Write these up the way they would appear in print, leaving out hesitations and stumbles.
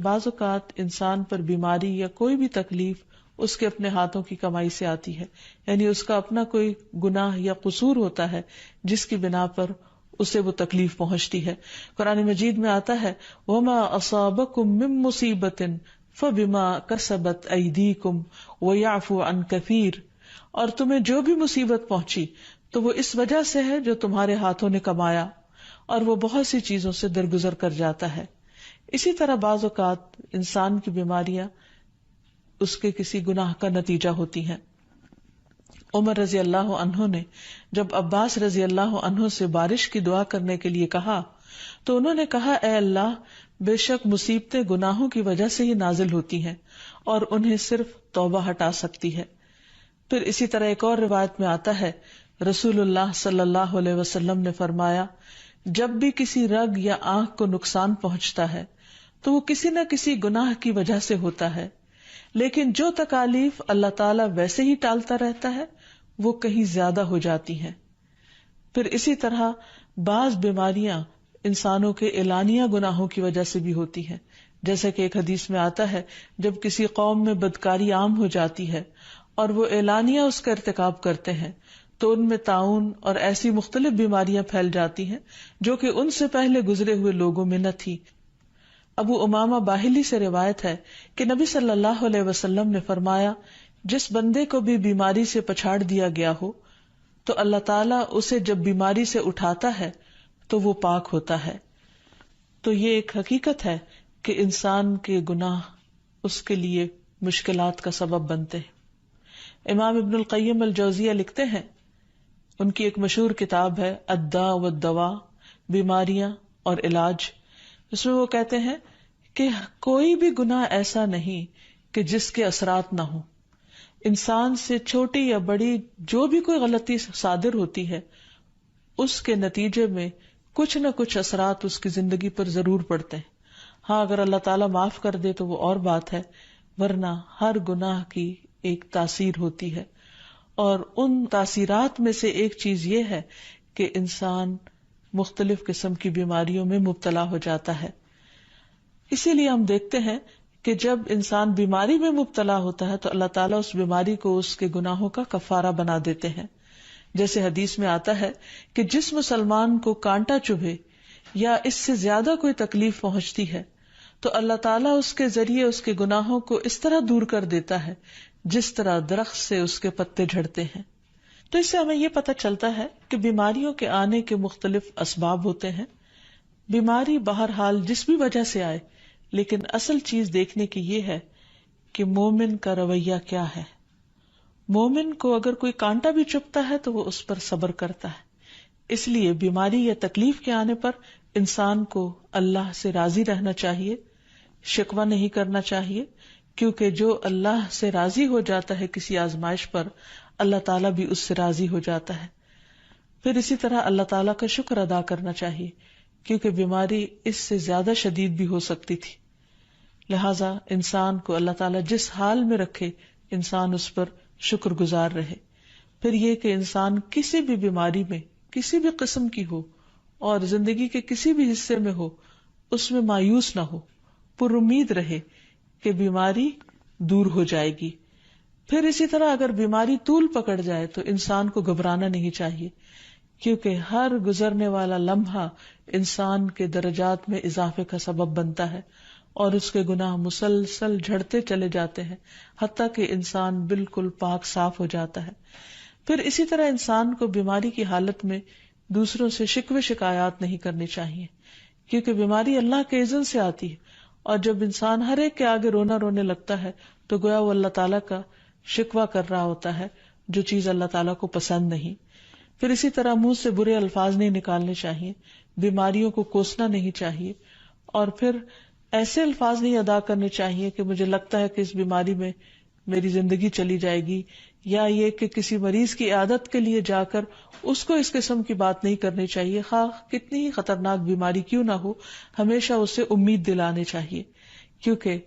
بعض اوقات انسان پر بیماری یا کوئی بھی تکلیف اس کے اپنے ہاتھوں کی کمائی سے آتی ہے، یعنی اس کا اپنا کوئی گناہ یا قصور ہوتا ہے جس کی بنا پر اسے وہ تکلیف پہنچتی ہے. قرآن مجید میں آتا ہے وَمَا أَصَابَكُم مِّن مُّصِيبَةٍ فَبِمَا كَسَبَتْ أَيْدِيكُمْ وَيَعْفُو عَن كَثِيرٍ، اور تمہیں جو بھی مصیبت پہنچی تو وہ اس وجہ سے ہے جو تمہارے ہاتھوں نے کمایا، اور وہ بہت سی چیزوں سے درگزر کر جاتا ہے. اسی طرح بعض اوقات انسان کی بیماریاں اس کے کسی گناہ کا نتیجہ ہوتی ہیں. عمر رضی اللہ عنہ نے جب عباس رضی اللہ عنہ سے بارش کی دعا کرنے کے لیے کہا تو انہوں نے کہا اے اللہ، بے شک مصیبتیں گناہوں کی وجہ سے ہی نازل ہوتی ہیں اور انہیں صرف توبہ ہٹا سکتی ہے. پھر اسی طرح ایک اور روایت میں آتا ہے رسول اللہ صلی اللہ علیہ وسلم نے فرمایا جب بھی کسی رگ یا آنکھ کو نقصان پہنچتا ہے تو وہ کسی نہ کسی گناہ کی وجہ سے ہوتا ہے، لیکن جو تکالیف اللہ تعالیٰ ویسے ہی ٹالتا رہتا ہے وہ کہیں زیادہ ہو جاتی ہیں. پھر اسی طرح بعض بیماریاں انسانوں کے اعلانیہ گناہوں کی وجہ سے بھی ہوتی ہیں، جیسے کہ ایک حدیث میں آتا ہے جب کسی قوم میں بدکاری عام ہو جاتی ہے اور وہ اعلانیہ اس کا ارتکاب کرتے ہیں تو ان میں طاعون اور ایسی مختلف بیماریاں پھیل جاتی ہیں جو کہ ان سے پہلے گزرے ہوئے لوگوں میں نہ تھی. ابو امامہ باہلی سے روایت ہے کہ نبی صلی اللہ علیہ وسلم نے فرمایا جس بندے کو بھی بیماری سے پچھاڑ دیا گیا ہو تو اللہ تعالیٰ اسے جب بیماری سے اٹھاتا ہے تو وہ پاک ہوتا ہے. تو یہ ایک حقیقت ہے کہ انسان کے گناہ اس کے لیے مشکلات کا سبب بنتے ہیں. امام ابن القیم الجوزیہ لکھتے ہیں، ان کی ایک مشہور کتاب ہے الداء والدواء، بیماریاں اور علاج، اس میں وہ کہتے ہیں کہ کوئی بھی گناہ ایسا نہیں کہ جس کے اثرات نہ ہوں. انسان سے چھوٹی یا بڑی جو بھی کوئی غلطی صادر ہوتی ہے اس کے نتیجے میں کچھ نہ کچھ اثرات اس کی زندگی پر ضرور پڑتے ہیں. ہاں اگر اللہ تعالیٰ معاف کر دے تو وہ اور بات ہے، ورنہ ہر گناہ کی ایک تاثیر ہوتی ہے، اور ان تاثیرات میں سے ایک چیز یہ ہے کہ انسان مختلف قسم کی بیماریوں میں مبتلا ہو جاتا ہے. اسی لیے ہم دیکھتے ہیں کہ جب انسان بیماری میں مبتلا ہوتا ہے تو اللہ تعالیٰ اس بیماری کو اس کے گناہوں کا کفارہ بنا دیتے ہیں. جیسے حدیث میں آتا ہے کہ جس مسلمان کو کانٹا چبھے یا اس سے زیادہ کوئی تکلیف پہنچتی ہے تو اللہ تعالیٰ اس کے ذریعے اس کے گناہوں کو اس طرح دور کر دیتا ہے جس طرح درخت سے اس کے پتے جھڑتے ہیں. تو اس سے ہمیں یہ پتہ چلتا ہے کہ بیماریوں کے آنے کے مختلف اسباب ہوتے ہیں. بیماری بہرحال جس بھی وجہ سے آئے، لیکن اصل چیز دیکھنے کی یہ ہے کہ مومن کا رویہ کیا ہے. مومن کو اگر کوئی کانٹا بھی چبھتا ہے تو وہ اس پر صبر کرتا ہے. اس لیے بیماری یا تکلیف کے آنے پر انسان کو اللہ سے راضی رہنا چاہیے، شکوہ نہیں کرنا چاہیے، کیونکہ جو اللہ سے راضی ہو جاتا ہے کسی آزمائش پر، اللہ تعالیٰ بھی اس سے راضی ہو جاتا ہے. پھر اسی طرح اللہ تعالیٰ کا شکر ادا کرنا چاہیے، کیونکہ بیماری اس سے زیادہ شدید بھی ہو سکتی تھی. لہذا انسان کو اللہ تعالیٰ جس حال میں رکھے انسان اس پر شکر گزار رہے. پھر یہ کہ انسان کسی بھی بیماری میں کسی بھی قسم کی ہو اور زندگی کے کسی بھی حصے میں ہو اس میں مایوس نہ ہو، پر امید رہے کہ بیماری دور ہو جائے گی. پھر اسی طرح اگر بیماری طول پکڑ جائے تو انسان کو گھبرانا نہیں چاہیے، کیونکہ ہر گزرنے والا لمحہ انسان کے درجات میں اضافے کا سبب بنتا ہے اور اس کے گناہ مسلسل جھڑتے چلے جاتے ہیں حتیٰ کہ انسان بالکل پاک صاف ہو جاتا ہے. پھر اسی طرح انسان کو بیماری کی حالت میں دوسروں سے شکوے شکایات نہیں کرنی چاہیے، کیونکہ بیماری اللہ کے اذن سے آتی ہے، اور جب انسان ہر ایک کے آگے رونے لگتا ہے تو گویا وہ اللہ تعالیٰ کا شکوہ کر رہا ہوتا ہے، جو چیز اللہ تعالیٰ کو پسند نہیں. پھر اسی طرح منہ سے برے الفاظ نہیں نکالنے چاہیے، بیماریوں کو کوسنا نہیں چاہیے، اور پھر ایسے الفاظ نہیں ادا کرنے چاہیے کہ مجھے لگتا ہے کہ اس بیماری میں میری زندگی چلی جائے گی، یا یہ کہ کسی مریض کی عیادت کے لیے جا کر اس کو اس قسم کی بات نہیں کرنی چاہیے، خواہ کتنی ہی خطرناک بیماری کیوں نہ ہو. ہمیشہ اسے امید دلانے چاہیے، کیونکہ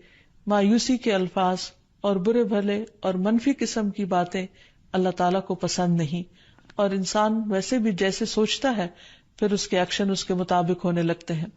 مایوسی کے الفاظ اور برے بھلے اور منفی قسم کی باتیں اللہ تعالیٰ کو پسند نہیں، اور انسان ویسے بھی جیسے سوچتا ہے پھر اس کے ایکشن اس کے مطابق ہونے لگتے ہیں.